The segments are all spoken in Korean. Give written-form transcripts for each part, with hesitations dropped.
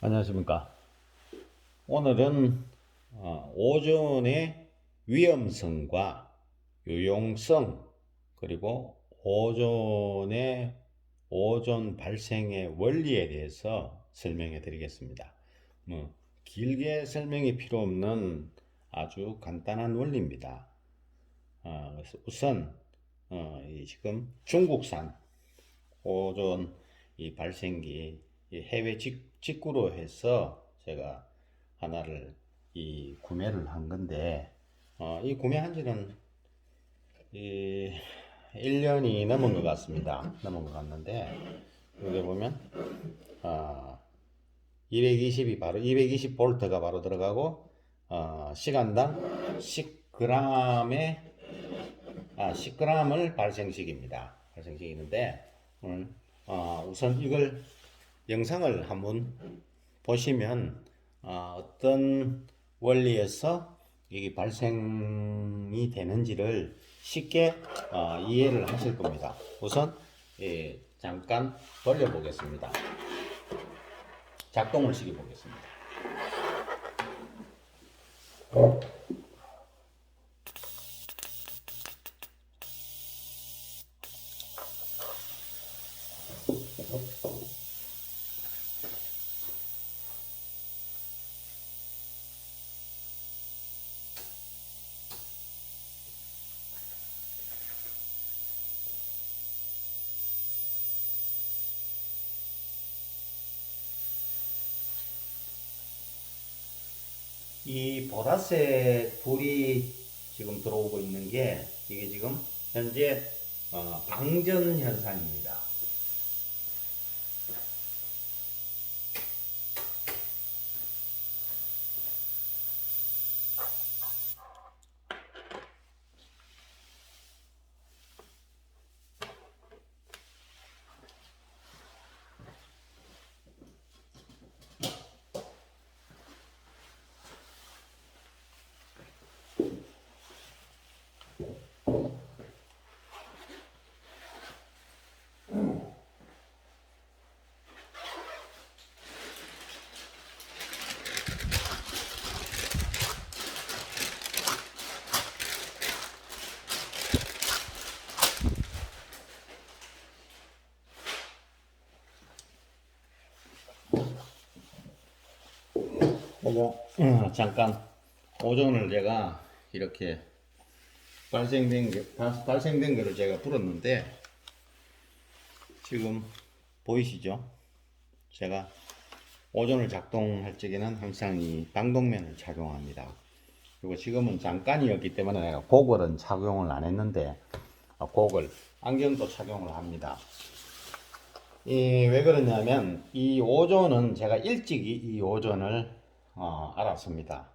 안녕하십니까. 오늘은 오존의 위험성과 유용성, 그리고 오존 발생의 원리에 대해서 설명해 드리겠습니다. 뭐 길게 설명이 필요 없는 아주 간단한 원리입니다. 그래서 우선 지금 중국산 오존 이 발생기 이 해외 직구로 해서 제가 하나를 구매를 한 건데, 이 구매한 지는 이 1년이 넘은 것 같습니다. 넘은 것 같는데, 여기 보면 220이 바로 220볼트가 바로 들어가고, 시간당 10g의 10g을 발생시키는데, 오늘 우선 이걸 영상을 한번 보시면 어떤 원리에서 이게 발생이 되는지를 쉽게 이해를 하실 겁니다. 우선 잠깐 돌려보겠습니다. 작동을 시켜보겠습니다. 이 보라색 불이 지금 들어오고 있는 게 이게 지금 현재 방전 현상입니다. 잠깐 오존을 제가 이렇게 발생된 거를 제가 불었는데, 지금 보이시죠? 제가 오존을 작동할 적에는 항상 이 방독면을 착용합니다. 그리고 지금은 잠깐이었기 때문에 내가 고글은 착용을 안 했는데, 고글 안경도 착용을 합니다. 왜 그러냐면 이 오존은 제가 일찍이 이 오존을 알았습니다.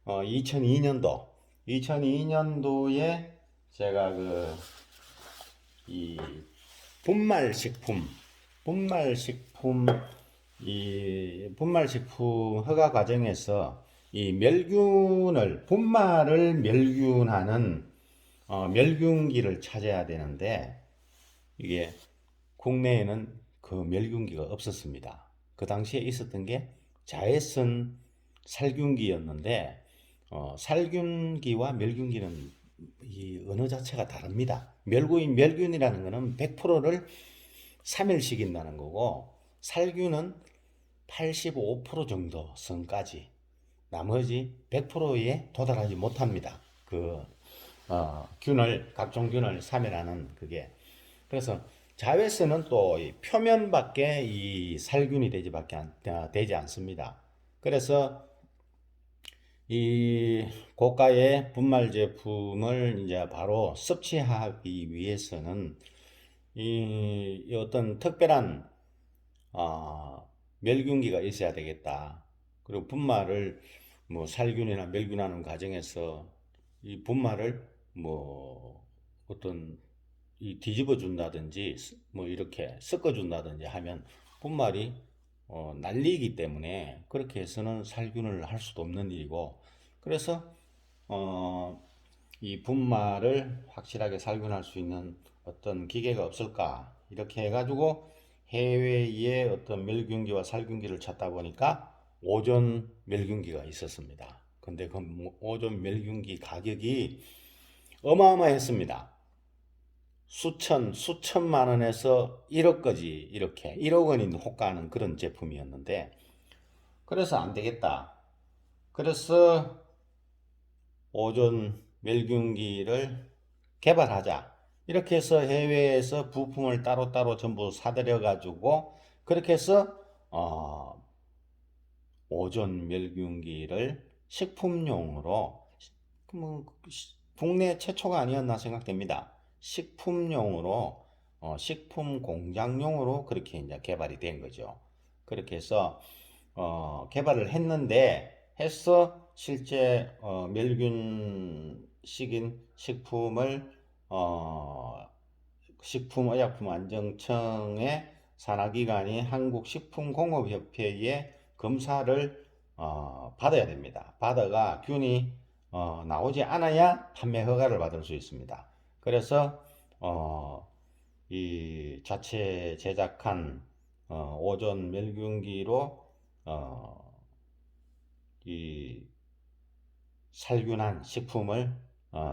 2002년도에 제가 이 분말식품, 분말식품, 분말식품 허가 과정에서 분말을 멸균하는 멸균기를 찾아야 되는데, 이게 국내에는 그 멸균기가 없었습니다. 그 당시에 있었던 게 자외선 살균기였는데, 살균기와 멸균기는 이 언어 자체가 다릅니다. 멸균이라는 것은 100%를 3일시킨다는 거고, 살균은 85% 정도 선까지, 나머지 100%에 도달하지 못합니다. 각종 균을 3일하는 그게. 그래서 자외선은 또 표면밖에 이 살균이 되지 않습니다. 그래서 이 고가의 분말 제품을 이제 바로 섭취하기 위해서는 이 어떤 특별한 멸균기가 있어야 되겠다. 그리고 분말을 살균이나 멸균하는 과정에서 이 분말을 어떤 뒤집어 준다든지 이렇게 섞어 준다든지 하면 분말이 날리기 때문에, 그렇게 해서는 살균을 할 수도 없는 일이고, 그래서 어, 이 분말을 확실하게 살균할 수 있는 어떤 기계가 없을까 이렇게 해가지고 해외의 어떤 멸균기와 살균기를 찾다 보니까 오존 멸균기가 있었습니다. 근데 그 오존 멸균기 가격이 어마어마했습니다. 수천만 원에서 1억까지 이렇게 1억 원이 호가하는 그런 제품이었는데, 그래서 안 되겠다. 그래서 오존 멸균기를 개발하자. 이렇게 해서 해외에서 부품을 따로따로 전부 사들여 가지고 그렇게 해서 오존 멸균기를 식품용으로, 뭐 국내 최초가 아니었나 생각됩니다. 식품용으로 식품 공장용으로 그렇게 이제 개발이 된 거죠. 그렇게 해서 개발을 했는데 해서 실제 멸균식인 식품을 식품의약품안정청의 산하기관이 한국식품공업협회에 검사를 받아야 됩니다. 받아가 균이 나오지 않아야 판매 허가를 받을 수 있습니다. 그래서 이 자체 제작한 오존 멸균기로 이 살균한 식품을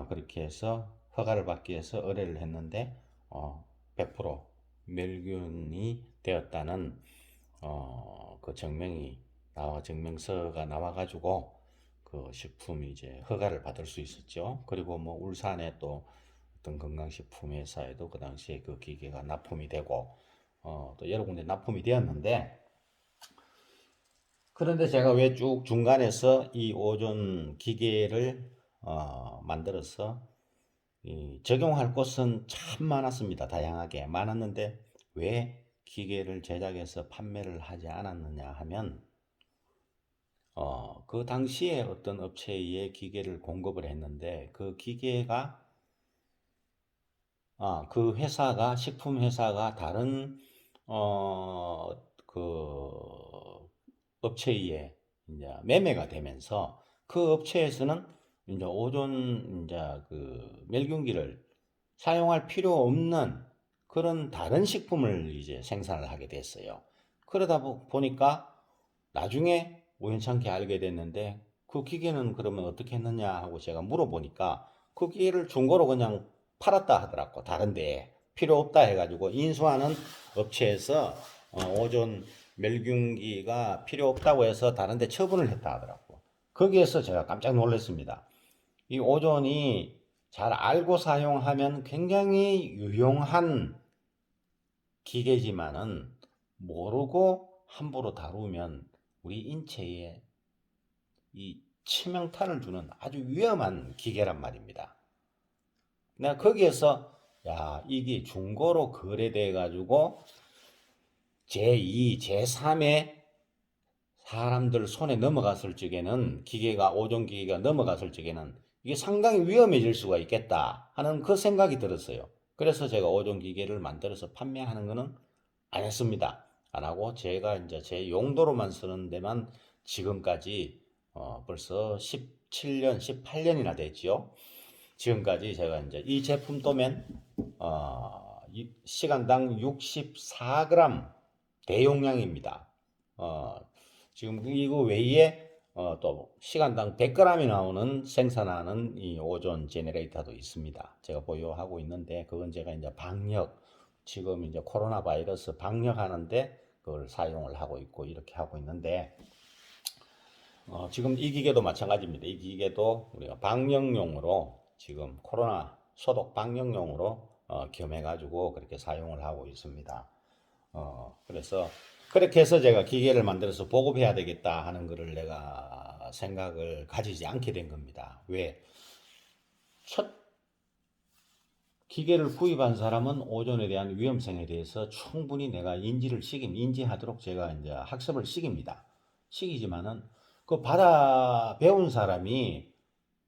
그렇게 해서 허가를 받기 위해서 의뢰를 했는데 100% 멸균이 되었다는 그 증명서가 나와가지고 그 식품이 이제 허가를 받을 수 있었죠. 그리고 뭐 울산에 또 어떤 건강식품 회사에도 그 당시에 그 기계가 납품이 되고 또 여러 군데 납품이 되었는데, 그런데 제가 왜 쭉 중간에서 이 오존 기계를 만들어서 적용할 곳은 참 많았습니다. 다양하게 많았는데 왜 기계를 제작해서 판매를 하지 않았느냐 하면, 그 당시에 어떤 업체에 기계를 공급을 했는데 그 기계가 그 회사가 식품 회사가 다른 그 업체에 이제 매매가 되면서 그 업체에서는 이제 오존 이제 그 멸균기를 사용할 필요 없는 그런 다른 식품을 이제 생산을 하게 됐어요. 그러다 보니까 나중에 우연찮게 알게 됐는데, 그 기계는 그러면 어떻게 했느냐 하고 제가 물어보니까 그 기계를 중고로 그냥 팔았다 하더라고. 다른데 필요 없다 해가지고 인수하는 업체에서 오존 멸균기가 필요 없다고 해서 다른데 처분을 했다 하더라고. 거기에서 제가 깜짝 놀랐습니다. 이 오존이 잘 알고 사용하면 굉장히 유용한 기계지만은 모르고 함부로 다루면 우리 인체에 이 치명타를 주는 아주 위험한 기계란 말입니다. 내가 거기에서 야, 이게 중고로 거래돼 가지고 제2, 제3의 사람들 손에 넘어갔을 적에는, 기계가 오존 기계가 넘어갔을 적에는 이게 상당히 위험해질 수가 있겠다 하는 그 생각이 들었어요. 그래서 제가 오존 기계를 만들어서 판매하는 거는 안 했습니다. 안 하고 제가 이제 제 용도로만 쓰는 데만 지금까지 벌써 17년, 18년이나 됐지요. 지금까지 제가 이제 이 제품 도면 시간당 64g 대용량입니다. 지금 이거 외에 또 시간당 100g이 나오는 생산하는 이 오존 제네레이터도 있습니다. 제가 보유하고 있는데 그건 제가 이제 지금 이제 코로나 바이러스 방역하는데 그걸 사용을 하고 있고 이렇게 하고 있는데, 지금 이 기계도 마찬가지입니다. 이 기계도 우리가 방역용으로, 지금 코로나 소독 방역용으로 겸해가지고 그렇게 사용을 하고 있습니다. 그래서 그렇게 해서 제가 기계를 만들어서 보급해야 되겠다 하는 거를 내가 생각을 가지지 않게 된 겁니다. 왜? 첫 기계를 구입한 사람은 오존에 대한 위험성에 대해서 충분히 내가 인지하도록 제가 이제 학습을 시키지만은 그 받아 배운 사람이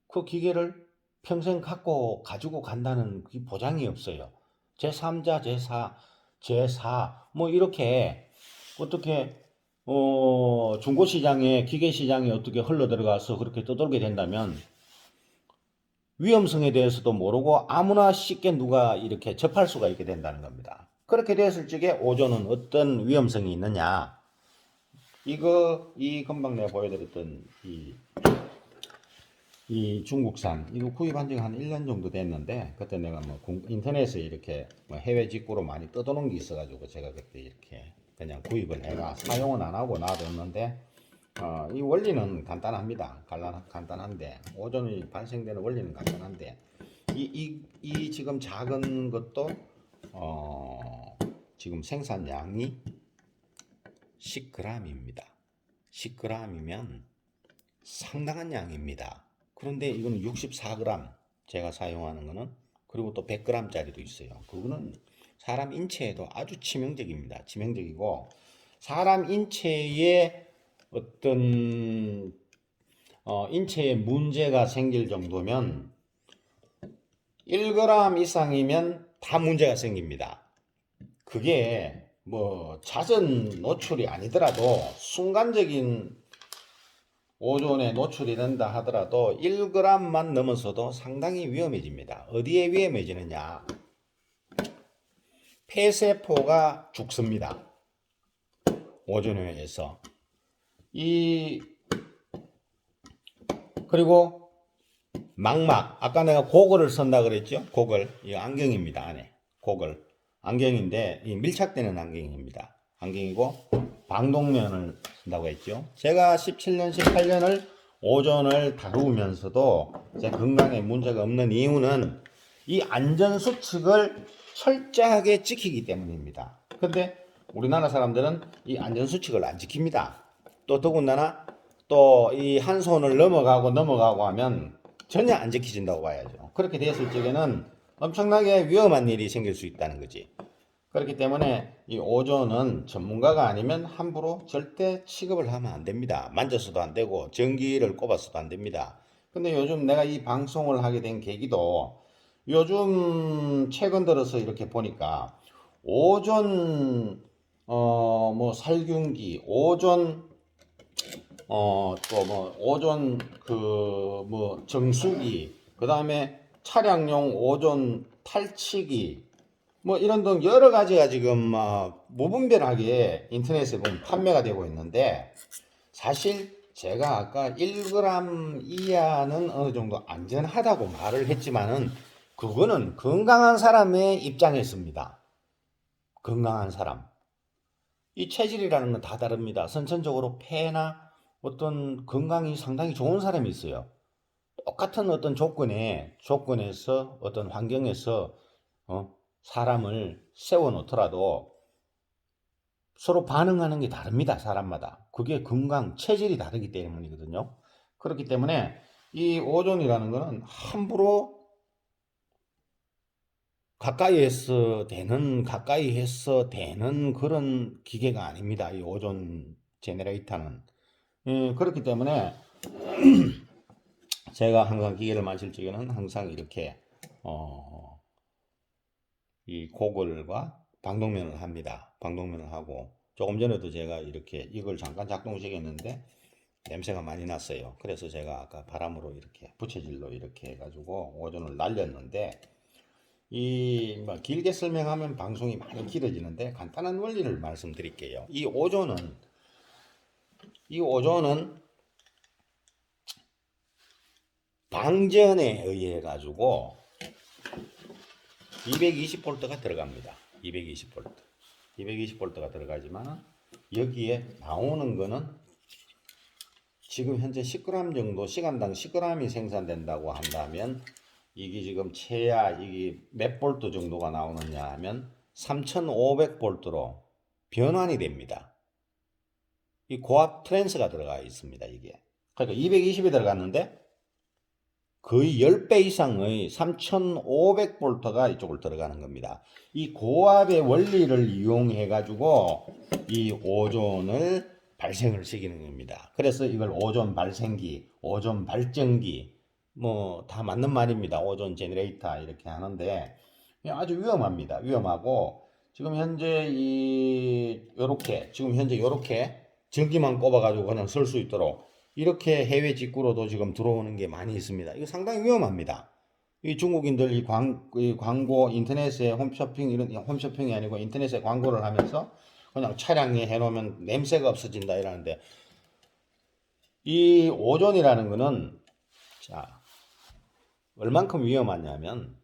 그 기계를 평생 가지고 간다는 그 보장이 없어요. 제3자, 제4 뭐 이렇게 어떻게 중고시장에, 기계시장에 어떻게 흘러 들어가서 그렇게 떠돌게 된다면 위험성에 대해서도 모르고 아무나 쉽게 누가 이렇게 접할 수가 있게 된다는 겁니다. 그렇게 됐을 적에 오존은 어떤 위험성이 있느냐? 이 금방 내가 보여드렸던 이 중국산 이거 구입한 지가 한 1년 정도 됐는데, 그때 내가 뭐 인터넷에 이렇게 뭐 해외 직구로 많이 떠도는 게 있어가지고 제가 그때 이렇게 그냥 구입을 해가 사용은 안 하고 놔뒀는데, 이 원리는 간단합니다. 간단한데, 오존이 발생되는 원리는 간단한데, 이 지금 작은 것도 지금 생산량이 10g입니다. 10g이면 상당한 양입니다. 그런데 이거는 64g 제가 사용하는 거는, 그리고 또 100g짜리도 있어요. 그거는 사람 인체에도 아주 치명적입니다. 치명적이고, 사람 인체에 어떤 인체에 문제가 생길 정도면 1g 이상이면 다 문제가 생깁니다. 그게 뭐 잦은 노출이 아니더라도 순간적인 오존에 노출이 된다 하더라도 1g만 넘어서도 상당히 위험해집니다. 어디에 위험해지느냐? 폐세포가 죽습니다. 오존에 의해서. 그리고 망막, 아까 내가 고글을 쓴다 그랬죠? 고글, 이 안경입니다. 안에 고글 안경인데, 이 밀착되는 안경입니다. 안경이고 방독면을 쓴다고 했죠. 제가 17년, 18년을 오존을 다루면서도 제 건강에 문제가 없는 이유는 이 안전수칙을 철저하게 지키기 때문입니다. 근데 우리나라 사람들은 이 안전수칙을 안 지킵니다. 또 더군다나 또 이 한 손을 넘어가고 하면 전혀 안 지켜진다고 봐야죠. 그렇게 됐을 적에는 엄청나게 위험한 일이 생길 수 있다는 거지. 그렇기 때문에 이 오존은 전문가가 아니면 함부로 절대 취급을 하면 안 됩니다. 만져서도 안 되고 전기를 꼽아서도 안 됩니다. 근데 요즘 내가 이 방송을 하게 된 계기도, 요즘 최근 들어서 이렇게 보니까 오존 뭐 살균기, 오존 또 뭐 오존 그 뭐 정수기, 그 다음에 차량용 오존 탈취기, 뭐 이런 등 여러 가지가 지금 무분별하게 인터넷에 보면 판매가 되고 있는데, 사실 제가 아까 1g 이하는 어느 정도 안전하다고 말을 했지만은 그거는 건강한 사람의 입장에서입니다. 건강한 사람. 이 체질이라는 건 다 다릅니다. 선천적으로 폐나 어떤 건강이 상당히 좋은 사람이 있어요. 똑같은 어떤 조건에서 어떤 환경에서 사람을 세워 놓더라도 서로 반응하는 게 다릅니다. 사람마다. 그게 건강, 체질이 다르기 때문이거든요. 그렇기 때문에 이 오존이라는 거는 함부로 가까이에서 되는 그런 기계가 아닙니다. 이 오존 제너레이터는. 그렇기 때문에 제가 항상 기계를 마실 적에는 항상 이렇게 이 고글과 방독면을 합니다. 방독면을 하고, 조금 전에도 제가 이렇게 이걸 잠깐 작동시켰는데 냄새가 많이 났어요. 그래서 제가 아까 바람으로 이렇게 부채질로 이렇게 해가지고 오존을 날렸는데, 이 뭐 길게 설명하면 방송이 많이 길어지는데 간단한 원리를 말씀드릴게요. 이 오존은 방전에 의해 가지고 220V가 들어갑니다. 220V가 들어가지만 여기에 나오는 거는 지금 현재 10g 정도, 시간당 10g이 생산된다고 한다면 이게 지금 최하 이게 몇 볼트 정도가 나오느냐 하면 3500V로 변환이 됩니다. 이 고압 트랜스가 들어가 있습니다. 이게. 그러니까 220이 들어갔는데 거의 10배 이상의 3500V가 이쪽으로 들어가는 겁니다. 이 고압의 원리를 이용해 가지고 이 오존을 발생을 시키는 겁니다. 그래서 이걸 오존 발생기, 오존 발전기, 뭐 다 맞는 말입니다. 오존 제너레이터 이렇게 하는데 아주 위험합니다. 위험하고, 지금 현재 요렇게 전기만 꼽아 가지고 그냥 쓸 수 있도록 이렇게 해외 직구로도 지금 들어오는 게 많이 있습니다. 이거 상당히 위험합니다. 이 중국인들 이 광고 인터넷에 홈쇼핑 이런 홈쇼핑이 아니고 인터넷에 광고를 하면서 그냥 차량에 해놓으면 냄새가 없어진다 이러는데 이 오존이라는 거는 자 얼만큼 위험하냐면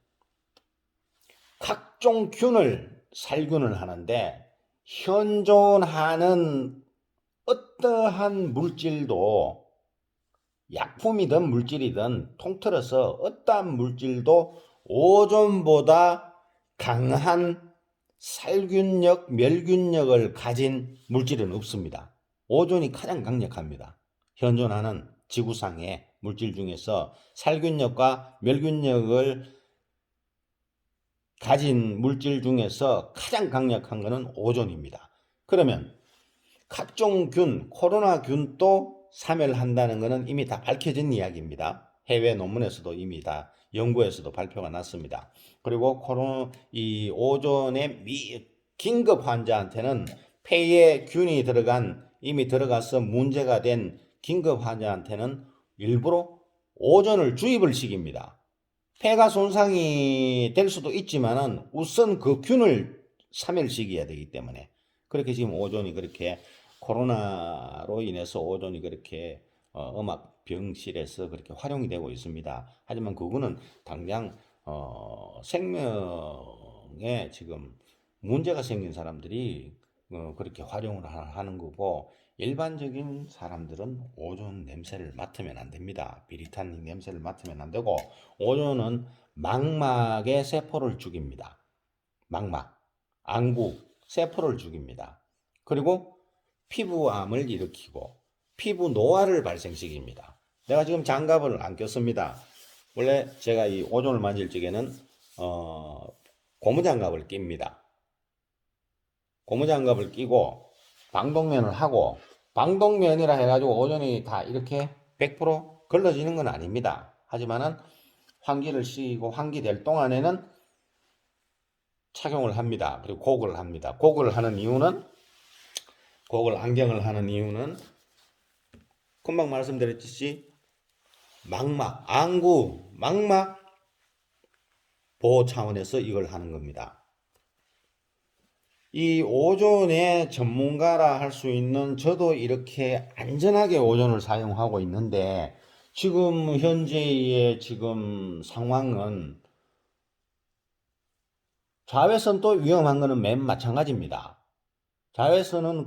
각종 살균을 하는데 현존하는 어떠한 물질도 약품이든 물질이든 통틀어서 어떠한 물질도 오존보다 강한 살균력, 멸균력을 가진 물질은 없습니다. 오존이 가장 강력합니다. 현존하는 지구상의 물질 중에서 살균력과 멸균력을 가진 물질 중에서 가장 강력한 것은 오존입니다. 그러면 각종 코로나균도 사멸한다는 것은 이미 다 밝혀진 이야기입니다. 해외 논문에서도 이미 다 연구에서도 발표가 났습니다. 그리고 이 오존의 긴급 환자한테는 폐에 균이 이미 들어가서 문제가 된 긴급 환자한테는 일부러 오존을 주입을 시킵니다. 폐가 손상이 될 수도 있지만은 우선 그 균을 사멸시켜야 되기 때문에 그렇게 지금 오존이 그렇게 코로나로 인해서 오존이 그렇게 음악 병실에서 그렇게 활용이 되고 있습니다. 하지만 그거는 당장 생명에 지금 문제가 생긴 사람들이 그렇게 활용을 하는 거고 일반적인 사람들은 오존 냄새를 맡으면 안 됩니다. 비릿한 냄새를 맡으면 안 되고 오존은 망막의 세포를 죽입니다. 망막, 안구, 세포를 죽입니다. 그리고 피부암을 일으키고 피부 노화를 발생시킵니다. 내가 지금 장갑을 안 꼈습니다. 원래 제가 이 오존을 만질 적에는 고무장갑을 낍니다. 고무장갑을 끼고 방독면을 하고 방독면이라 해가지고 오존이 다 이렇게 100% 걸러지는 건 아닙니다. 하지만은 환기를 시키고 환기될 동안에는 착용을 합니다. 그리고 고글을 합니다. 고글을 하는 이유는 고글 안경을 하는 이유는 금방 말씀드렸듯이 망막, 안구, 망막 보호 차원에서 이걸 하는 겁니다. 이 오존의 전문가라 할 수 있는 저도 이렇게 안전하게 오존을 사용하고 있는데 지금 현재의 지금 상황은 자외선도 위험한 거는 맨 마찬가지입니다. 자외선은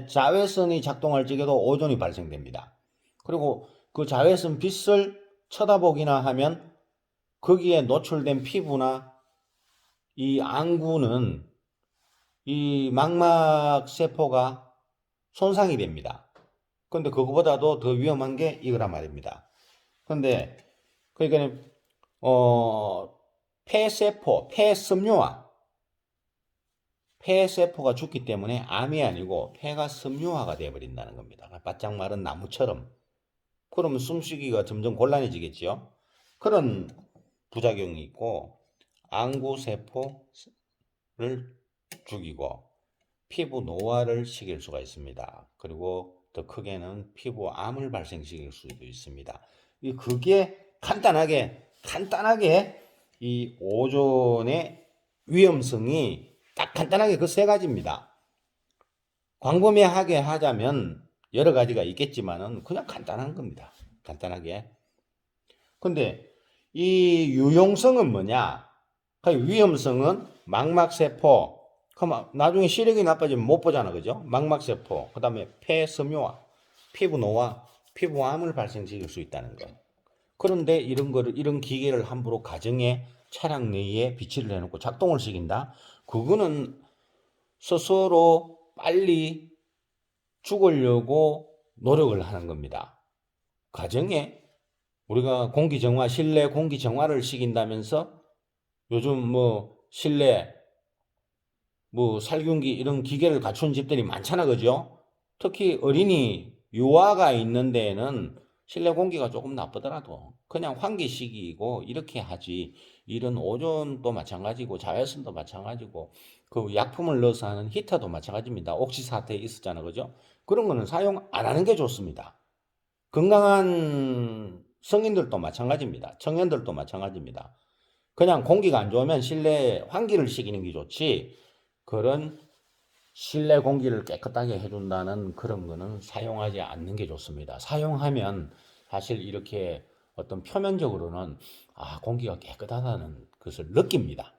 자외선이 작동할 적에도 오존이 발생됩니다. 그리고 그 자외선 빛을 쳐다보기나 하면 거기에 노출된 피부나 이 안구는 이 망막 세포가 손상이 됩니다. 그런데 그거보다도 더 위험한 게 이거란 말입니다. 그런데 그러니까 폐세포, 폐세포가 죽기 때문에 암이 아니고 폐가 섬유화가 되어버린다는 겁니다. 바짝 마른 나무처럼. 그러면 숨쉬기가 점점 곤란해지겠죠. 그런 부작용이 있고 안구세포를 죽이고 피부 노화를 시킬 수가 있습니다. 그리고 더 크게는 피부암을 발생시킬 수도 있습니다. 그게 간단하게 이 오존의 위험성이 딱 간단하게 그 세 가지입니다. 광범위하게 하자면 여러 가지가 있겠지만은 그냥 간단한 겁니다. 간단하게. 근데 이 유용성은 뭐냐? 그 위험성은 망막세포. 그럼 나중에 시력이 나빠지면 못 보잖아, 그죠? 망막세포, 그 다음에 폐섬유화, 피부 노화, 피부암을 발생시킬 수 있다는 거. 그런데 이런 기계를 함부로 가정에 차량 내에 비치를 해놓고 작동을 시킨다? 그거는 스스로 빨리 죽으려고 노력을 하는 겁니다. 가정에 우리가 실내 공기 정화를 시킨다면서 요즘 실내 살균기 이런 기계를 갖춘 집들이 많잖아, 그죠? 특히 어린이 유아가 있는 데에는 실내 공기가 조금 나쁘더라도 그냥 환기시키고 이렇게 하지. 이런 오존도 마찬가지고 자외선도 마찬가지고 그 약품을 넣어서 하는 히터도 마찬가지입니다. 옥시 사태에 있었잖아, 그죠? 그런 거는 사용 안 하는 게 좋습니다. 건강한 성인들도 마찬가지입니다. 청년들도 마찬가지입니다. 그냥 공기가 안 좋으면 실내에 환기를 시키는 게 좋지, 그런 실내 공기를 깨끗하게 해준다는 그런 거는 사용하지 않는 게 좋습니다. 사용하면 사실 이렇게 어떤 표면적으로는 공기가 깨끗하다는 것을 느낍니다.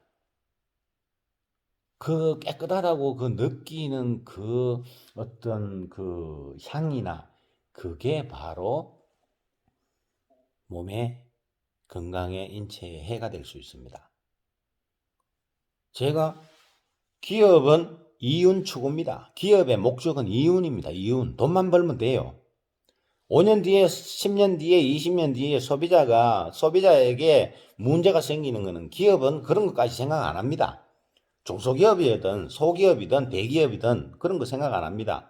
그 깨끗하다고 그 느끼는 그 어떤 그 향이나 그게 바로 몸에 건강에 인체에 해가 될 수 있습니다. 제가 기업은 이윤 추구입니다. 기업의 목적은 이윤입니다. 이윤. 돈만 벌면 돼요. 5년 뒤에, 10년 뒤에, 20년 뒤에 소비자에게 문제가 생기는 것은 기업은 그런 것까지 생각 안 합니다. 중소기업이든 소기업이든 대기업이든 그런 거 생각 안 합니다.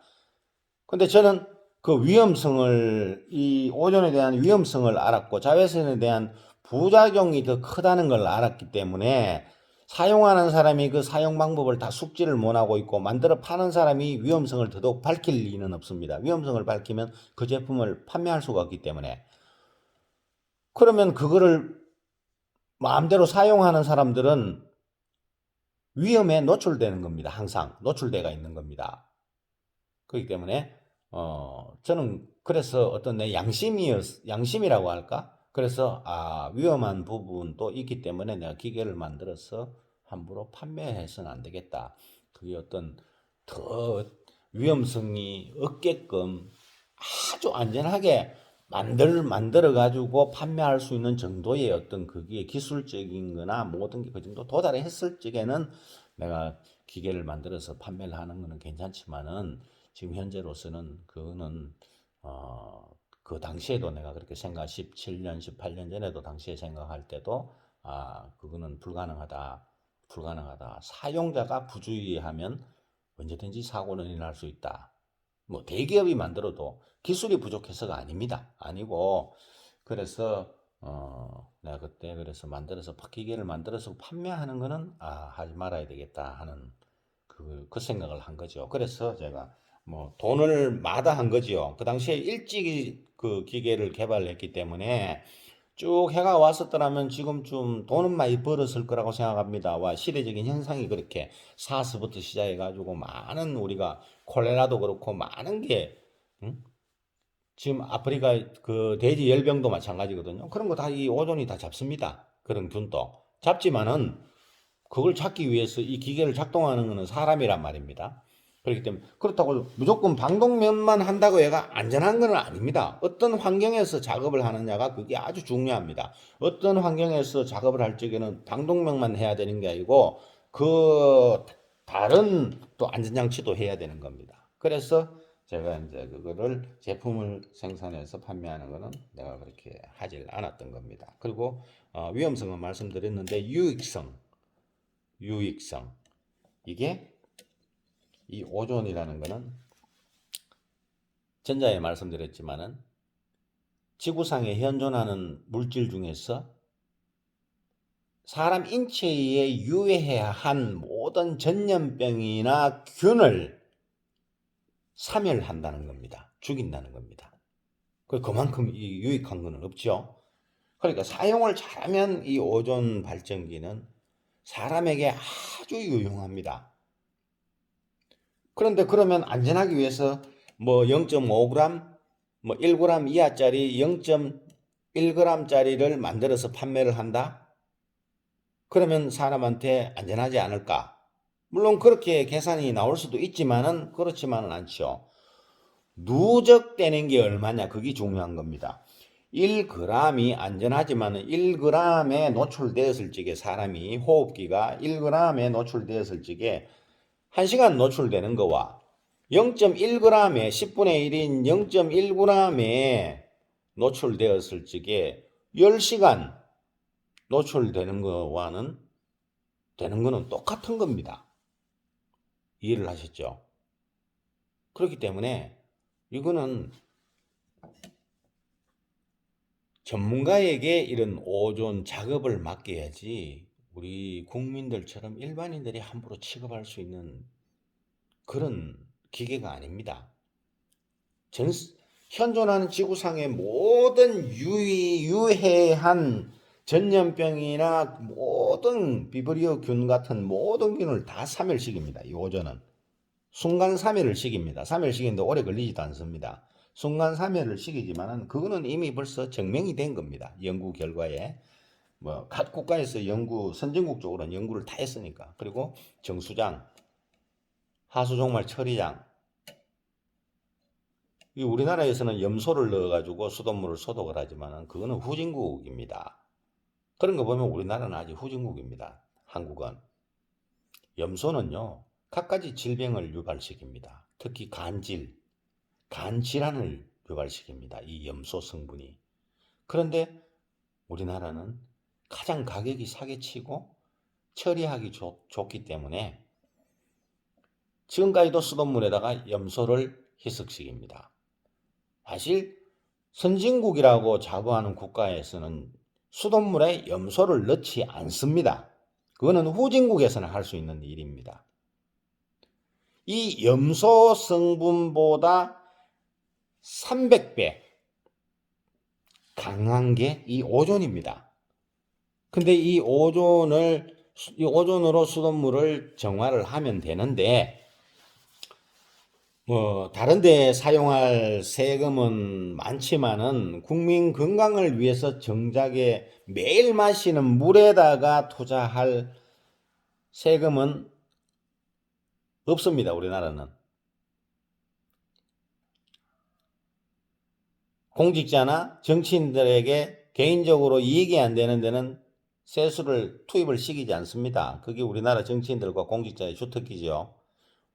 근데 저는 그 위험성을, 이 오존에 대한 위험성을 알았고 자외선에 대한 부작용이 더 크다는 걸 알았기 때문에 사용하는 사람이 그 사용 방법을 다 숙지를 못하고 있고 만들어 파는 사람이 위험성을 더더욱 밝힐 리는 없습니다. 위험성을 밝히면 그 제품을 판매할 수가 없기 때문에. 그러면 그거를 마음대로 사용하는 사람들은 위험에 노출되는 겁니다. 항상 노출되어 있는 겁니다. 그렇기 때문에 저는 그래서 어떤 내 양심이라고 할까? 그래서 위험한 부분도 있기 때문에 내가 기계를 만들어서 함부로 판매해서는 안 되겠다. 그게 어떤 더 위험성이 없게끔 아주 안전하게 만들어 가지고 판매할 수 있는 정도의 어떤 그게 기술적인 거나 모든 게 그 정도 도달했을 적에는 내가 기계를 만들어서 판매를 하는 거는 괜찮지만은 지금 현재로서는 그거는 그 당시에도 내가 그렇게 17년, 18년 전에도 당시에 생각할 때도 그거는 불가능하다. 사용자가 부주의하면 언제든지 사고는 일어날 수 있다. 뭐 대기업이 만들어도 기술이 부족해서가 아닙니다. 아니고 그래서 내가 그때 그래서 만들어서 기계를 만들어서 판매하는 거는 하지 말아야 되겠다 하는 그 생각을 한 거죠. 그래서 제가 뭐 돈을 마다한 거지요. 그 당시에 일찍이 그 기계를 개발했기 때문에 쭉 해가 왔었더라면 지금쯤 돈은 많이 벌었을 거라고 생각합니다. 시대적인 현상이 그렇게 사스부터 시작해가지고 많은 우리가 콜레라도 그렇고 많은 게 응? 지금 아프리카 그 돼지 열병도 마찬가지거든요. 그런 거 다 이 오존이 다 잡습니다. 그런 균도 잡지만은 그걸 찾기 위해서 이 기계를 작동하는 것은 사람이란 말입니다. 그렇기 때문에 그렇다고 무조건 방독면만 한다고 얘가 안전한 건 아닙니다. 어떤 환경에서 작업을 하느냐가 그게 아주 중요합니다. 어떤 환경에서 작업을 할 적에는 방독면만 해야 되는 게 아니고 그 다른 또 안전장치도 해야 되는 겁니다. 그래서 제가 이제 그거를 제품을 생산해서 판매하는 거는 내가 그렇게 하질 않았던 겁니다. 그리고 위험성은 말씀드렸는데 유익성. 이게 이 오존이라는 거는 전자에 말씀드렸지만은 지구상에 현존하는 물질 중에서 사람 인체에 유해해야 한 모든 전염병이나 균을 사멸한다는 겁니다. 죽인다는 겁니다. 그만큼 이 유익한 건 없죠. 그러니까 사용을 잘하면 이 오존 발전기는 사람에게 아주 유용합니다. 그런데 그러면 안전하기 위해서 뭐 0.5g, 뭐 1g 이하짜리 0.1g짜리를 만들어서 판매를 한다? 그러면 사람한테 안전하지 않을까? 물론 그렇게 계산이 나올 수도 있지만은 그렇지만은 않죠. 누적되는 게 얼마냐? 그게 중요한 겁니다. 1g이 안전하지만 1g에 노출되었을 적에 사람이 호흡기가 1g에 노출되었을 적에 1시간 노출되는 거와 0.1g에 10분의 1인 0.1g에 노출되었을 적에 10시간 노출되는 거와는 되는 거는 똑같은 겁니다. 이해를 하셨죠? 그렇기 때문에 이거는 전문가에게 이런 오존 작업을 맡겨야지 우리 국민들처럼 일반인들이 함부로 취급할 수 있는 그런 기계가 아닙니다. 현존하는 지구상의 모든 유해한 전염병이나 모든 비브리오균 같은 모든 균을 다 사멸시킵니다. 이 오존은. 순간 사멸을 시킵니다. 사멸시키는데 오래 걸리지도 않습니다. 순간 사멸을 시키지만은 그거는 이미 벌써 증명이 된 겁니다. 연구 결과에. 뭐 각 국가에서 연구, 선진국적으로는 연구를 다 했으니까. 그리고 정수장, 하수종말 처리장. 이 우리나라에서는 염소를 넣어가지고 수돗물을 소독을 하지만은 그거는 후진국입니다. 그런 거 보면 우리나라는 아직 후진국입니다. 한국은. 염소는요, 갖가지 질병을 유발시킵니다. 특히 간질환을 유발시킵니다. 이 염소 성분이. 그런데 우리나라는 가장 가격이 사기치고 처리하기 좋기 때문에 지금까지도 수돗물에다가 염소를 희석시킵니다. 사실 선진국이라고 자부하는 국가에서는 수돗물에 염소를 넣지 않습니다. 그거는 후진국에서는 할 수 있는 일입니다. 이 염소 성분보다 300배 강한 게 이 오존입니다. 근데 이 오존으로 수돗물을 정화를 하면 되는데, 다른 데 사용할 세금은 많지만은 국민 건강을 위해서 정작에 매일 마시는 물에다가 투자할 세금은 없습니다. 우리나라는. 공직자나 정치인들에게 개인적으로 이익이 안 되는 데는 세수를 투입을 시키지 않습니다. 그게 우리나라 정치인들과 공직자의 주특기죠.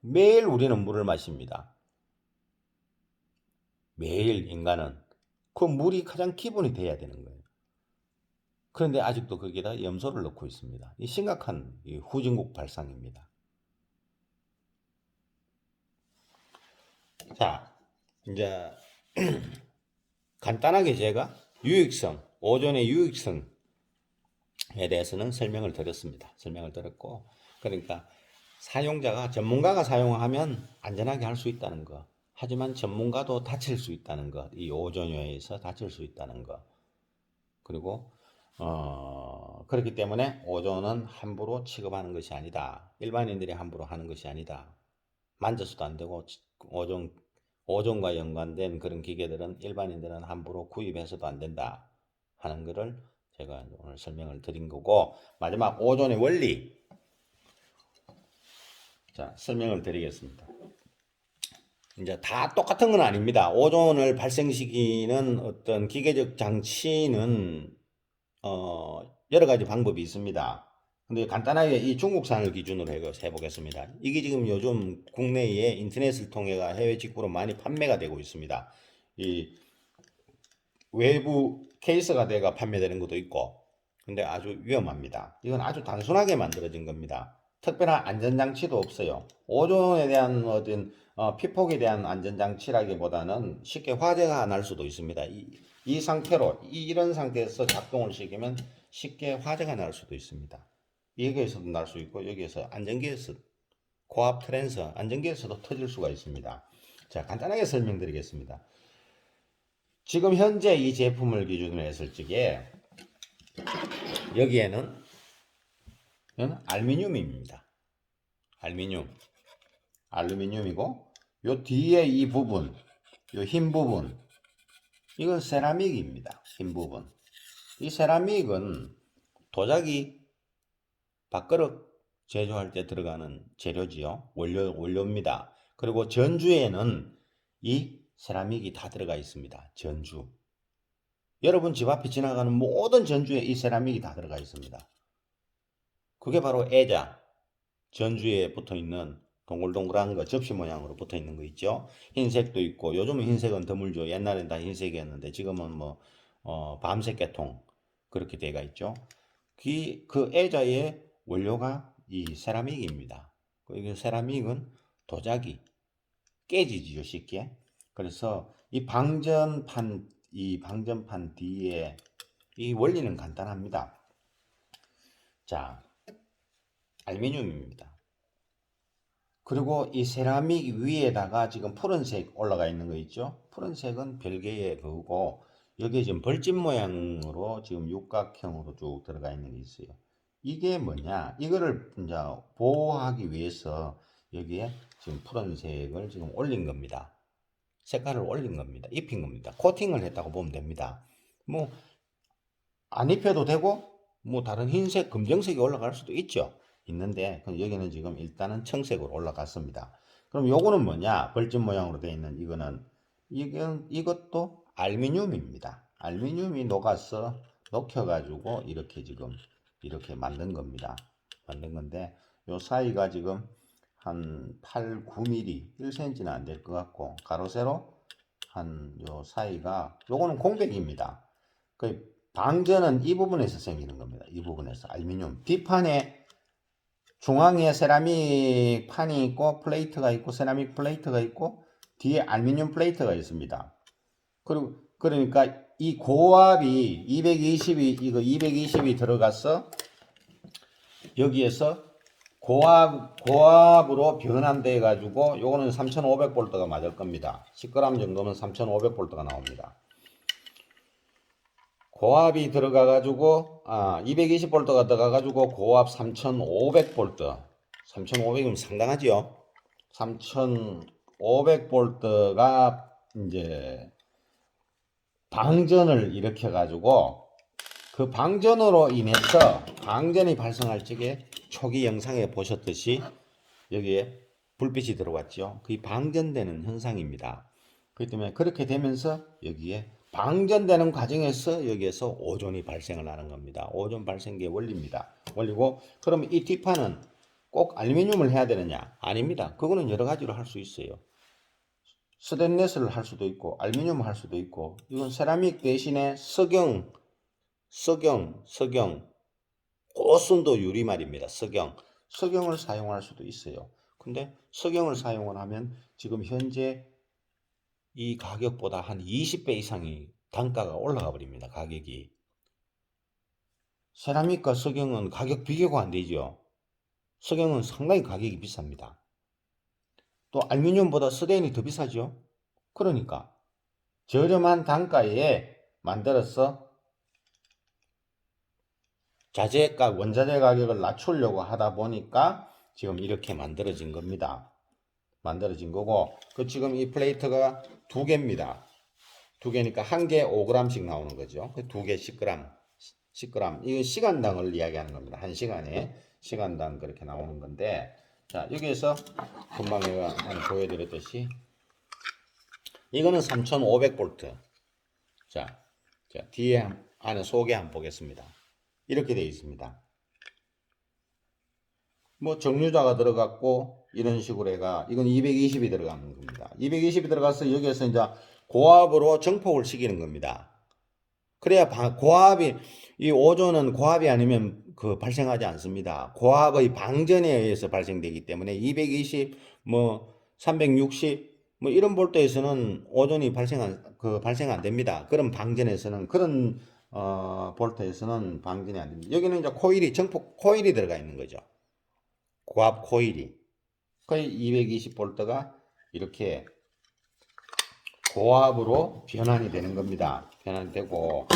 매일 우리는 물을 마십니다. 매일 인간은. 그 물이 가장 기본이 돼야 되는 거예요. 그런데 아직도 거기다 염소를 넣고 있습니다. 이 심각한 후진국 발상입니다. 자, 이제 간단하게 제가 오존의 유익성에 대해서는 설명을 드렸습니다. 설명을 드렸고, 그러니까 전문가가 사용하면 안전하게 할 수 있다는 거. 하지만 전문가도 다칠 수 있다는 것. 이 오존요에서 다칠 수 있다는 것. 그리고 그렇기 때문에 오존은 함부로 취급하는 것이 아니다. 일반인들이 함부로 하는 것이 아니다. 만져서도 안 되고 오존과 연관된 그런 기계들은 일반인들은 함부로 구입해서도 안 된다 하는 것을 제가 오늘 설명을 드린 거고, 마지막 오존의 원리 설명을 드리겠습니다. 이제 다 똑같은 건 아닙니다. 오존을 발생시키는 어떤 기계적 장치는 여러 가지 방법이 있습니다. 근데 간단하게 이 중국산을 기준으로 해보겠습니다. 이게 지금 요즘 국내에 인터넷을 통해 해외 직구로 많이 판매가 되고 있습니다. 이 외부 케이스가 돼가 판매되는 것도 있고, 근데 아주 위험합니다. 이건 아주 단순하게 만들어진 겁니다. 특별한 안전장치도 없어요. 오존에 대한 피폭에 대한 안전장치라기보다는 쉽게 화재가 날 수도 있습니다. 이 상태로, 이런 상태에서 작동을 시키면 쉽게 화재가 날 수도 있습니다. 여기에서도 날 수 있고, 여기에서 안전기에서, 고압 트랜서, 안전기에서도 터질 수가 있습니다. 자, 간단하게 설명드리겠습니다. 지금 현재 이 제품을 기준으로 했을 적에, 여기에는 알루미늄입니다. 알루미늄이고, 요 뒤에 이 부분, 요 흰 부분, 이건 세라믹입니다. 흰 부분. 이 세라믹은 도자기 밥그릇 제조할 때 들어가는 재료지요. 원료입니다. 그리고 전주에는 이 세라믹이 다 들어가 있습니다. 전주. 여러분 집 앞에 지나가는 모든 전주에 이 세라믹이 다 들어가 있습니다. 그게 바로 애자. 전주에 붙어 있는 동글동글한 거, 접시 모양으로 붙어 있는 거 있죠. 흰색도 있고, 요즘은 흰색은 드물죠. 옛날엔 다 흰색이었는데, 지금은 밤색 계통, 그렇게 돼가 있죠. 그 애자의 원료가 이 세라믹입니다. 이 세라믹은 도자기, 깨지지요, 쉽게. 그래서 이 방전판 뒤에 이 원리는 간단합니다. 자, 알루미늄입니다. 그리고 이 세라믹 위에다가 지금 푸른색 올라가 있는 거 있죠? 푸른색은 별개의 그거고, 여기에 지금 벌집 모양으로 지금 육각형으로 쭉 들어가 있는 게 있어요. 이게 뭐냐? 이거를 이제 보호하기 위해서 여기에 지금 푸른색을 지금 올린 겁니다. 색깔을 올린 겁니다. 입힌 겁니다. 코팅을 했다고 보면 됩니다. 뭐, 안 입혀도 되고, 뭐 다른 흰색, 검정색이 올라갈 수도 있죠. 있는데 여기는 지금 일단은 청색으로 올라갔습니다. 그럼 요거는 뭐냐? 벌집 모양으로 되어 있는 이것도 알루미늄입니다. 알루미늄이 녹여가지고 이렇게 지금 이렇게 만든 겁니다. 만든 건데 요 사이가 지금 한 8, 9mm, 1cm는 안 될 것 같고 가로 세로 한 요 사이가 요거는 공백입니다. 그 방전은 이 부분에서 생기는 겁니다. 이 부분에서 알루미늄 뒷판에 중앙에 세라믹 판이 있고 플레이트가 있고 세라믹 플레이트가 있고 뒤에 알루미늄 플레이트가 있습니다. 그리고 그러니까 이 고압이 220이 들어가서 여기에서 고압으로 변환돼 가지고 요거는 3500V가 맞을 겁니다. 10g 정도면 3500V가 나옵니다. 고압이 들어가 가지고 220V가 들어가 가지고 고압 3500V 3500이면 상당하지요. 3500V가 이제 방전을 일으켜 가지고 그 방전으로 인해서 방전이 발생할 적에 초기 영상에 보셨듯이 여기에 불빛이 들어왔죠. 그게 방전되는 현상입니다. 그렇기 때문에 그렇게 되면서 여기에 방전되는 과정에서 여기에서 오존이 발생을 하는 겁니다. 오존 발생기의 원리입니다. 원리고 그럼 이 뒷판은 꼭 알루미늄을 해야 되느냐? 아닙니다. 그거는 여러 가지로 할 수 있어요. 스테인리스를 할 수도 있고 알루미늄을 할 수도 있고 이건 세라믹 대신에 석영 고순도 유리 말입니다. 석영을 사용할 수도 있어요. 근데 석영을 사용을 하면 지금 현재 이 가격보다 한 20배 이상이 단가가 올라가 버립니다. 가격이. 세라믹과 석영은 가격 비교가 안 되죠. 석영은 상당히 가격이 비쌉니다. 또 알루미늄보다 스테인이 더 비싸죠. 그러니까 저렴한 단가에 만들어서 자재값, 원자재 가격을 낮추려고 하다 보니까 지금 이렇게 만들어진 겁니다. 만들어진 거고, 지금 이 플레이트가 두 개입니다. 두 개니까 한 개 5g씩 나오는 거죠. 두 개 10g. 이건 시간당을 이야기하는 겁니다. 한 시간에 시간당 그렇게 나오는 건데, 자, 여기에서 금방 내가 보여드렸듯이, 이거는 3500V. 자, 뒤에 안에 속에 한번 보겠습니다. 이렇게 되어 있습니다. 뭐 정류자가 들어갔고 이런 식으로 해가 이건 220이 들어가는 겁니다. 220이 들어가서 여기에서 이제 고압으로 정폭을 시키는 겁니다. 그래야 고압이 이 오존은 고압이 아니면 발생하지 않습니다. 고압의 방전에 의해서 발생되기 때문에 220, 뭐 360, 뭐 이런 볼트에서는 오존이 발생 안 됩니다. 그런 방전에서는 그런 볼트에서는 방전이 안 됩니다. 여기는 이제 정폭 코일이 들어가 있는 거죠. 고압 코일이. 거의 220V가 이렇게 고압으로 변환이 되는 겁니다. 변환이 되고,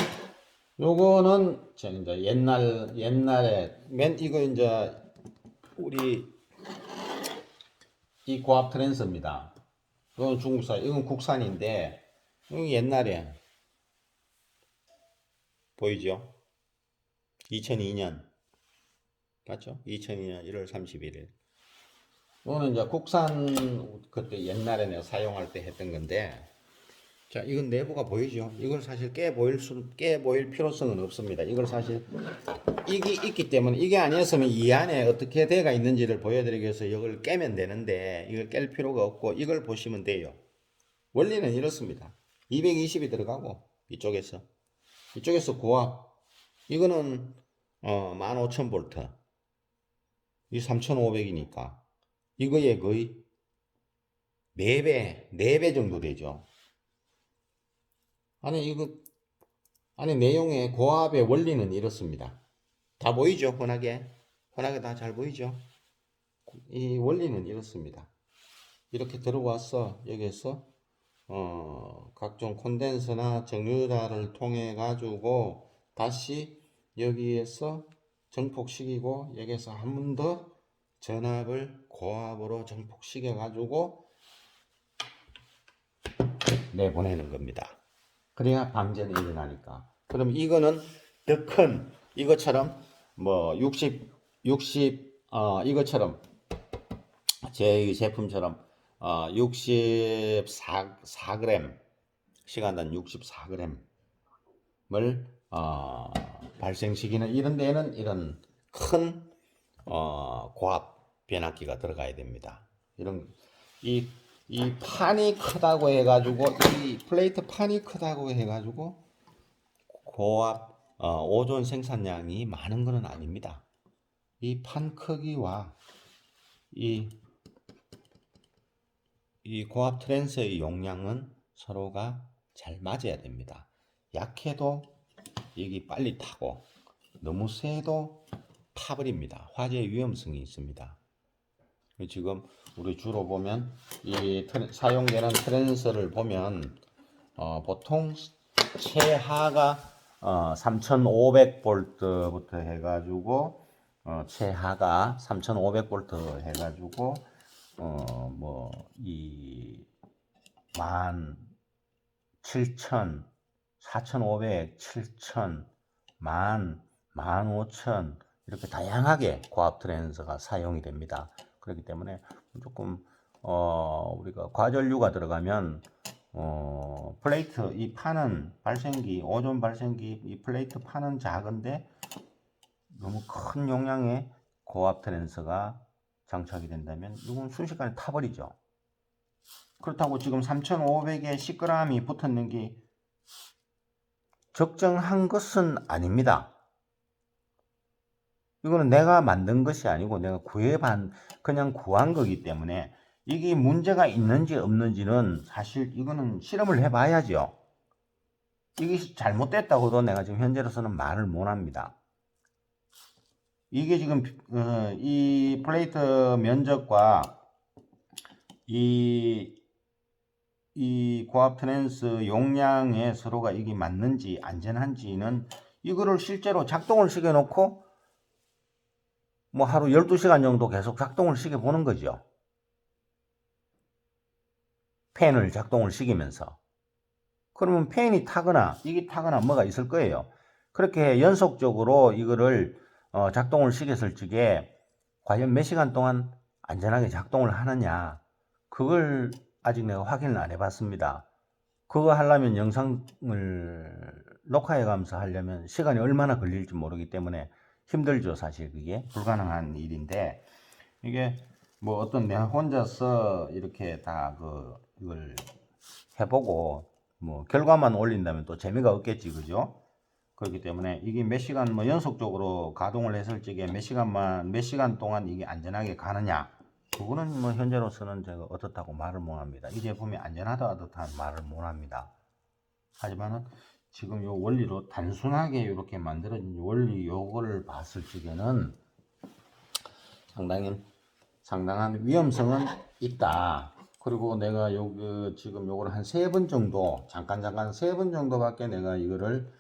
요거는 이제 옛날에 이거 이제 우리 이 고압 트랜스입니다. 이건 중국산, 이건 국산인데, 이건 옛날에 보이죠? 2002년 맞죠? 2002년 1월 31일. 이거는 이제 국산 그때 옛날에 내가 사용할 때 했던 건데, 자, 이건 내부가 보이죠? 이걸 사실 깨 보일 필요성은 없습니다. 이걸 사실 이게 있기 때문에 이게 아니었으면 이 안에 어떻게 돼가 있는지를 보여드리기 위해서 이걸 깨면 되는데 이걸 깰 필요가 없고 이걸 보시면 돼요. 원리는 이렇습니다. 220이 들어가고 이쪽에서 고압 이거는 15,000V 이 3,500이니까 이거에 거의 4배 정도 되죠. 안에 내용의 고압의 원리는 이렇습니다. 다 보이죠? 흔하게 다 잘 보이죠? 이 원리는 이렇습니다. 이렇게 들어와서 여기에서 각종 콘덴서나 정유자를 통해 가지고 다시 여기에서 정폭시키고 여기에서 한 번 더 전압을 고압으로 정폭시켜 가지고 내보내는 겁니다. 그래야 방전이 일어나니까. 그럼 이거는 더 큰 이것처럼 뭐 60 이것처럼 제 제품처럼 64g 시간당 64g을 발생시키는 이런 데에는 이런 큰 고압 변압기가 들어가야 됩니다. 이 판이 크다고 해가지고 이 플레이트 판이 크다고 해가지고 고압 오존 생산량이 많은 것은 아닙니다. 이 판 크기와 이 고압 트랜스의 용량은 서로가 잘 맞아야 됩니다. 약해도 이게 빨리 타고 너무 세도 타버립니다. 화재 위험성이 있습니다. 지금 우리 주로 보면 이 사용되는 트랜스를 보면 보통 최하가 3500볼트부터 해가지고 최하가 3500볼트 해가지고 이 17,000, 4,500, 7,000, 10,000, 15,000 이렇게 다양하게 고압 트랜스가 사용이 됩니다. 그렇기 때문에 조금 우리가 과전류가 들어가면 플레이트 이 판은 발생기 오존 발생기 이 플레이트 판은 작은데 너무 큰 용량의 고압 트랜스가 장착이 된다면 이건 순식간에 타버리죠. 그렇다고 지금 3,500에 10g이 붙었는 게 적정한 것은 아닙니다. 이거는 내가 만든 것이 아니고 내가 그냥 구한 거기 때문에 이게 문제가 있는지 없는지는 사실 이거는 실험을 해봐야죠. 이게 잘못됐다고도 내가 지금 현재로서는 말을 못합니다. 이게 지금 이 플레이트 면적과 이 고압 트랜스 용량에 서로가 이게 맞는지 안전한지는 이거를 실제로 작동을 시켜 놓고 뭐 하루 12시간 정도 계속 작동을 시켜 보는 거죠. 팬을 작동을 시키면서. 그러면 팬이 타거나 이게 타거나 뭐가 있을 거예요. 그렇게 연속적으로 이거를 작동을 시켰을 적에 과연 몇 시간 동안 안전하게 작동을 하느냐, 그걸 아직 내가 확인을 안 해봤습니다. 그거 하려면 영상을 녹화해 가면서 하려면 시간이 얼마나 걸릴지 모르기 때문에 힘들죠. 사실 그게 불가능한 일인데, 이게 뭐 어떤 내가 혼자서 이렇게 다 이걸 해보고 뭐 결과만 올린다면 또 재미가 없겠지, 그죠? 그렇기 때문에 이게 몇 시간 뭐 연속적으로 가동을 했을 적에 몇 시간 동안 이게 안전하게 가느냐, 그거는 뭐 현재로서는 제가 어떻다고 말을 못합니다. 이 제품이 안전하다 어떻다는 말을 못합니다. 하지만은 지금 요 원리로 단순하게 이렇게 만들어진 원리 요거를 봤을 적에는 상당한 위험성은 있다. 그리고 내가 지금 요거를 한 3번 정도 잠깐 3번 정도밖에 내가 이거를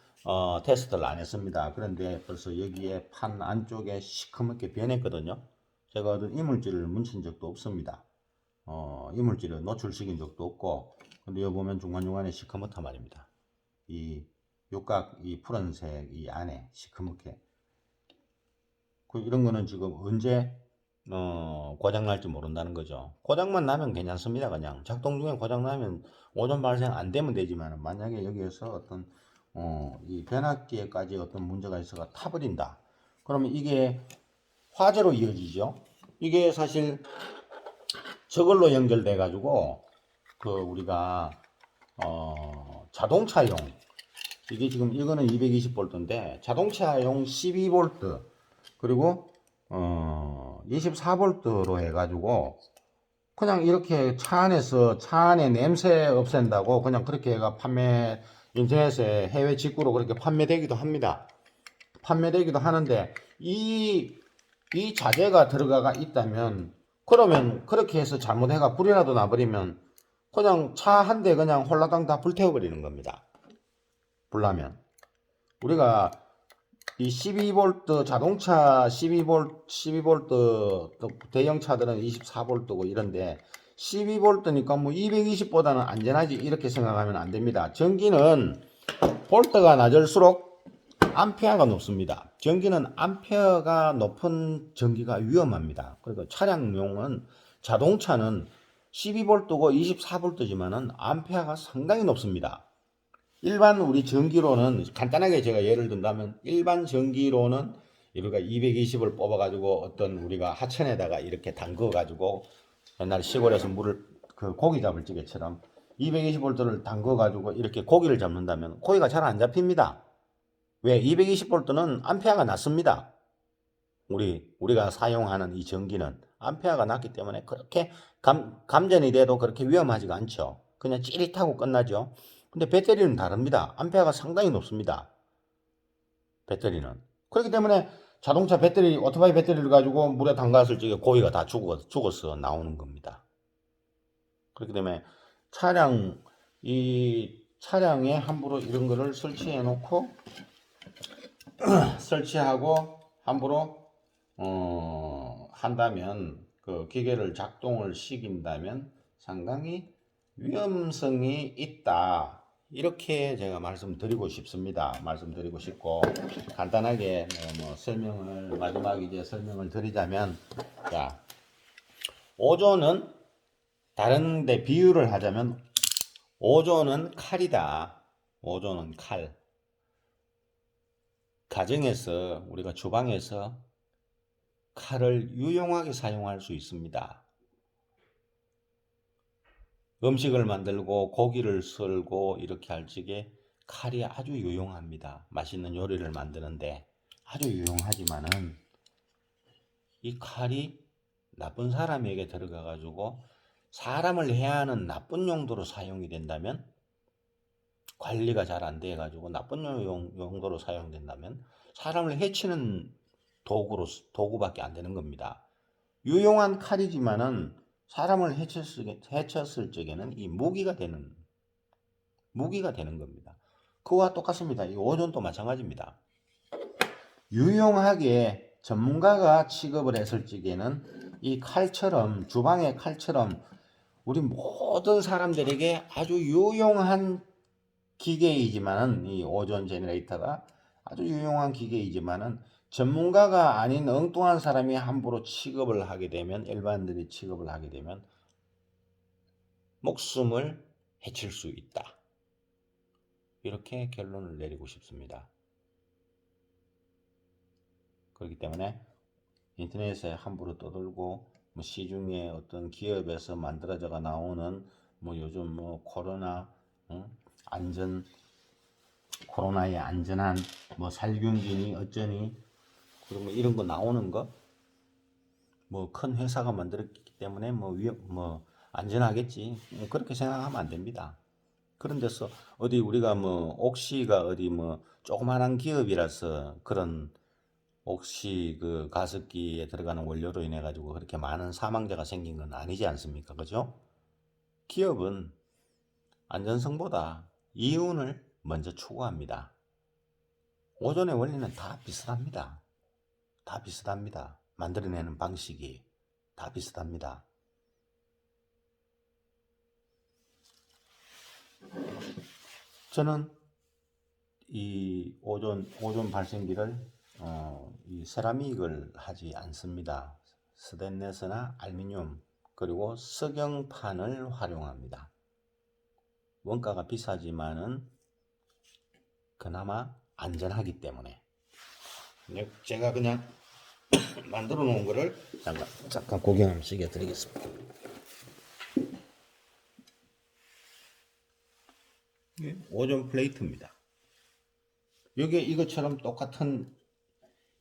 테스트를 안 했습니다. 그런데 벌써 여기에 판 안쪽에 시커멓게 변했거든요. 제가 어떤 이물질을 뭉친 적도 없습니다. 이물질을 노출시킨 적도 없고, 근데 여기 보면 중간중간에 시커멓단 말입니다. 이 육각, 이 푸른색 이 안에 시커멓게. 이런 거는 지금 언제 고장 날지 모른다는 거죠. 고장만 나면 괜찮습니다. 그냥 작동 중에 고장 나면 오존 발생 안 되면 되지만, 만약에 여기에서 어떤 이 변압기에까지 어떤 문제가 있어가 타버린다. 그러면 이게 화재로 이어지죠. 이게 사실 저걸로 연결돼 가지고 우리가 자동차용, 이게 지금 이거는 220V인데 자동차용 12V 그리고 24V로 해가지고 그냥 이렇게 차 안에 냄새 없앤다고 그냥 그렇게 해가 인터넷에 해외 직구로 그렇게 판매되기도 합니다. 판매되기도 하는데 이 자재가 들어가가 있다면 그러면 그렇게 해서 잘못해가 불이라도 나버리면 그냥 차 한 대 그냥 홀라당 다 불태워버리는 겁니다. 불나면. 우리가 이 12V 자동차 12V 대형 차들은 24V고 이런데 12V니까 뭐 220보다는 안전하지 이렇게 생각하면 안 됩니다. 전기는 볼트가 낮을수록 암페어가 높습니다. 전기는 암페어가 높은 전기가 위험합니다. 그리고 차량용은 자동차는 12V고 24V지만은 암페어가 상당히 높습니다. 일반 우리 전기로는 간단하게 제가 예를 든다면 일반 전기로는 우리가 220을 뽑아가지고 어떤 우리가 하천에다가 이렇게 담궈가지고 옛날 시골에서 물을 그 고기 잡을 찌개처럼 220V를 담궈가지고 이렇게 고기를 잡는다면 고기가 잘 안 잡힙니다. 왜? 220V는 암페어가 낮습니다. 우리가 사용하는 이 전기는 암페어가 낮기 때문에 그렇게 감전이 돼도 그렇게 위험하지가 않죠. 그냥 찌릿하고 끝나죠. 근데 배터리는 다릅니다. 암페어가 상당히 높습니다. 배터리는. 그렇기 때문에 자동차 배터리, 오토바이 배터리를 가지고 물에 담갔을 적에 고기가 다 죽어서 나오는 겁니다. 그렇기 때문에 이 차량에 함부로 이런 거를 설치해 놓고, 설치하고 함부로, 한다면, 그 기계를 작동을 시킨다면 상당히 위험성이 있다. 이렇게 제가 말씀드리고 싶습니다. 말씀드리고 싶고 간단하게 마지막 이제 설명을 드리자면, 자, 오존은 다른데 비유를 하자면 오존은 칼이다. 오존은 칼. 가정에서 우리가 주방에서 칼을 유용하게 사용할 수 있습니다. 음식을 만들고 고기를 썰고 이렇게 할 적에 칼이 아주 유용합니다. 맛있는 요리를 만드는데 아주 유용하지만은 이 칼이 나쁜 사람에게 들어가 가지고 사람을 해하는 나쁜 용도로 사용이 된다면, 관리가 잘 안 돼 가지고 나쁜 용도로 사용된다면 사람을 해치는 도구밖에 안 되는 겁니다. 유용한 칼이지만은 사람을 해쳤을 적에는 이 무기가 되는 겁니다. 그와 똑같습니다. 이 오존도 마찬가지입니다. 유용하게 전문가가 취급을 했을 적에는 이 칼처럼, 주방의 칼처럼 우리 모든 사람들에게 아주 유용한 기계이지만은, 이 오존 제너레이터가 아주 유용한 기계이지만은 전문가가 아닌 엉뚱한 사람이 함부로 취급을 하게 되면, 일반인들이 취급을 하게 되면 목숨을 해칠 수 있다. 이렇게 결론을 내리고 싶습니다. 그렇기 때문에 인터넷에 함부로 떠들고 시중에 어떤 기업에서 만들어져가 나오는 요즘 코로나 코로나에 안전한 살균기니 어쩌니 그런 이런 거 나오는 거 큰 회사가 만들었기 때문에 안전하겠지 그렇게 생각하면 안 됩니다. 그런 데서 어디 우리가 옥시가 어디 조그만한 기업이라서 그런 옥시 그 가습기에 들어가는 원료로 인해 가지고 그렇게 많은 사망자가 생긴 건 아니지 않습니까? 그죠? 기업은 안전성보다 이윤을 먼저 추구합니다. 오존의 원리는 다 비슷합니다. 다 비슷합니다. 만들어내는 방식이 다 비슷합니다. 저는 이 오존 발생기를 이 세라믹을 하지 않습니다. 스테인리스나 알루미늄 그리고 석영판을 활용합니다. 원가가 비싸지만은 그나마 안전하기 때문에 제가 그냥 만들어 놓은 거를 잠깐 구경을 시켜드리겠습니다. 오존 플레이트입니다. 여기 이것처럼 똑같은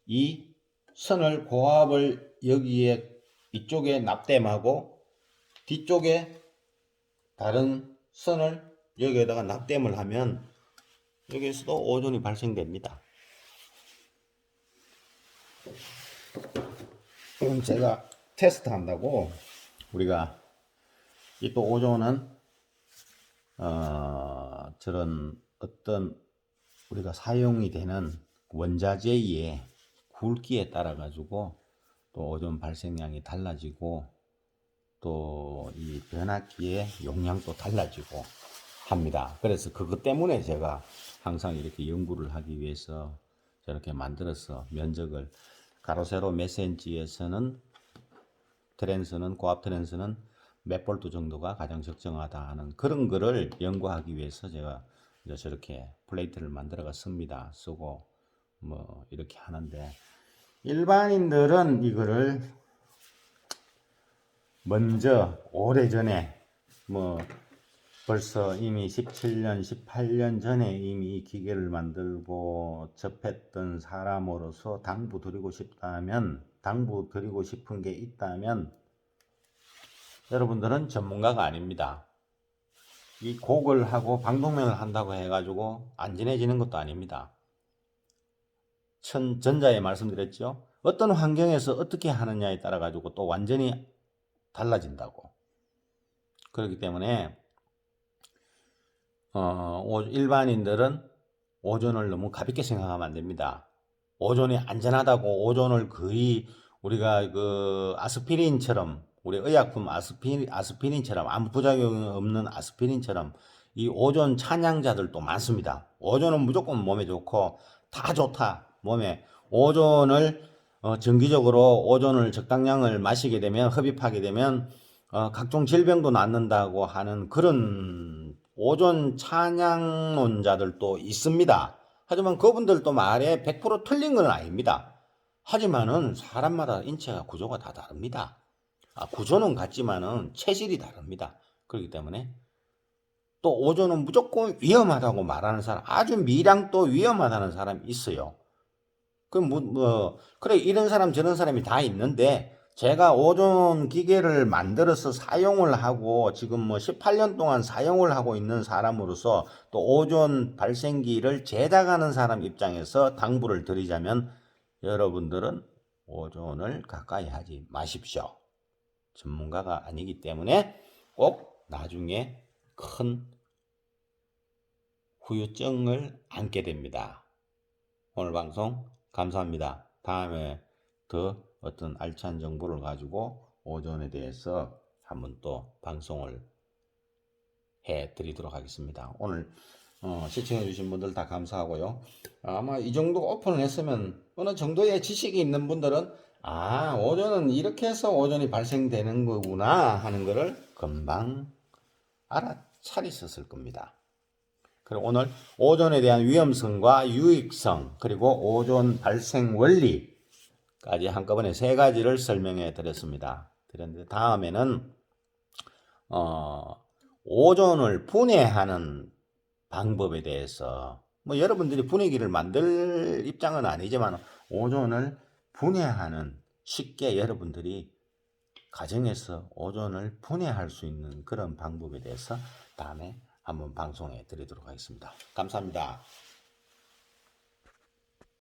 이 선을 고압을 여기에 이쪽에 납땜하고 뒤쪽에 다른 선을 여기에다가 납땜을 하면 여기에서도 오존이 발생됩니다. 그럼 제가 테스트 한다고 우리가 이 또 오존은 저런 어떤 우리가 사용이 되는 원자재의 굵기에 따라 가지고 또 오존 발생량이 달라지고 또 이 변압기의 용량도 달라지고 합니다. 그래서 그것 때문에 제가 항상 이렇게 연구를 하기 위해서 저렇게 만들어서 면적을 가로 세로 몇 센치에서는 트랜스는 고압 트랜스는 몇 볼트 정도가 가장 적정하다 하는 그런 거를 연구하기 위해서 제가 이제 저렇게 플레이트를 만들어가 쓰고 뭐 이렇게 하는데, 일반인들은 이거를 먼저 오래전에 뭐 벌써 이미 17년, 18년 전에 이미 이 기계를 만들고 접했던 사람으로서 당부 드리고 싶은 게 있다면 여러분들은 전문가가 아닙니다. 이 곡을 하고 방독면을 한다고 해가지고 안전해지는 것도 아닙니다. 전자에 말씀드렸죠. 어떤 환경에서 어떻게 하느냐에 따라 가지고 또 완전히 달라진다고. 그렇기 때문에 일반인들은 오존을 너무 가볍게 생각하면 안 됩니다. 오존이 안전하다고 오존을 거의 우리가 그 아스피린처럼, 우리 의약품 아스피린처럼 아무 부작용이 없는 아스피린처럼 이 오존 찬양자들도 많습니다. 오존은 무조건 몸에 좋고 다 좋다. 몸에 오존을 정기적으로 오존을 적당량을 마시게 되면, 흡입하게 되면 각종 질병도 낫는다고 하는 그런 오존 찬양론자들도 있습니다. 하지만 그분들도 말에 100% 틀린 건 아닙니다. 하지만은 사람마다 인체가 구조가 다 다릅니다. 구조는 같지만은 체질이 다릅니다. 그렇기 때문에 또 오존은 무조건 위험하다고 말하는 사람, 아주 미량도 위험하다는 사람이 있어요. 그래, 이런 사람 저런 사람이 다 있는데, 제가 오존 기계를 만들어서 사용을 하고 지금 뭐 18년 동안 사용을 하고 있는 사람으로서 또 오존 발생기를 제작하는 사람 입장에서 당부를 드리자면, 여러분들은 오존을 가까이 하지 마십시오. 전문가가 아니기 때문에 꼭 나중에 큰 후유증을 안게 됩니다. 오늘 방송 감사합니다. 다음에 더 어떤 알찬 정보를 가지고 오존에 대해서 한번 또 방송을 해 드리도록 하겠습니다. 오늘 시청해 주신 분들 다 감사하고요. 아마 이 정도 오픈을 했으면 어느 정도의 지식이 있는 분들은 오존은 이렇게 해서 오존이 발생되는 거구나 하는 거를 금방 알아차리셨을 겁니다. 그리고 오늘 오존에 대한 위험성과 유익성, 그리고 오존 발생 원리까지 한꺼번에 3가지를 설명해 드렸습니다. 그런데 다음에는 오존을 분해하는 방법에 대해서, 뭐 여러분들이 분해기를 만들 입장은 아니지만 오존을 분해하는, 쉽게 여러분들이 가정에서 오존을 분해할 수 있는 그런 방법에 대해서 다음에 한번 방송해 드리도록 하겠습니다. 감사합니다.